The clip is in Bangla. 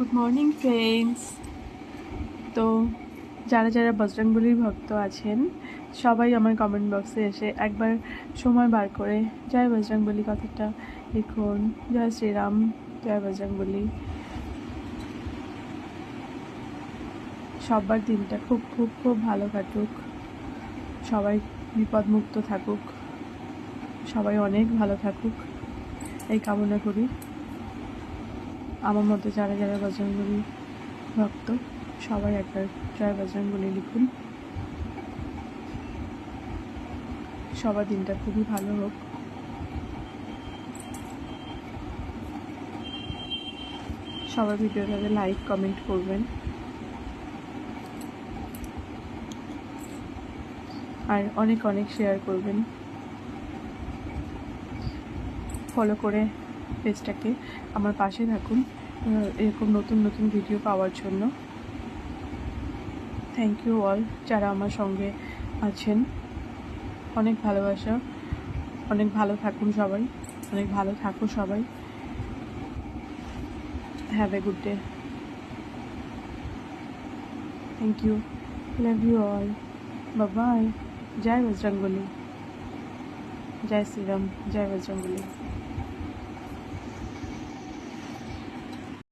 Good morning friends. তো যারা যারা বজরংবলীর ভক্ত আছেন সবাই আমার কমেন্ট বক্সে এসে একবার সময় বার করে জয় বজরংবলী কথাটা লিখুন। জয় শ্রীরাম, জয় বজরংবলী। সবার দিনটা খুব খুব খুব ভালো কাটুক, সবাই বিপদমুক্ত থাকুক, সবাই অনেক ভালো থাকুক এই কামনা করি। আমার মতো যারা যারা বজরংবলী ভক্ত সবাই একবার জয় বজরংবলী লিখুন। সবার দিনটা খুবই ভালো হোক। সবার ভিডিওটাতে লাইক কমেন্ট করবেন, আর অনেক অনেক শেয়ার করবেন। ফলো করে পেজটাকে আমার পাশে থাকুন এরকম নতুন নতুন ভিডিও পাওয়ার জন্য। থ্যাংক ইউ অল যারা আমার সঙ্গে আছেন। অনেক ভালোবাসা, অনেক ভালো থাকুন সবাই, অনেক ভালো থাকো সবাই। Have a good day. Thank you, love you all, bye. জয় বজরংবলী, জয় শ্রীরাম, জয় বজরংবলী।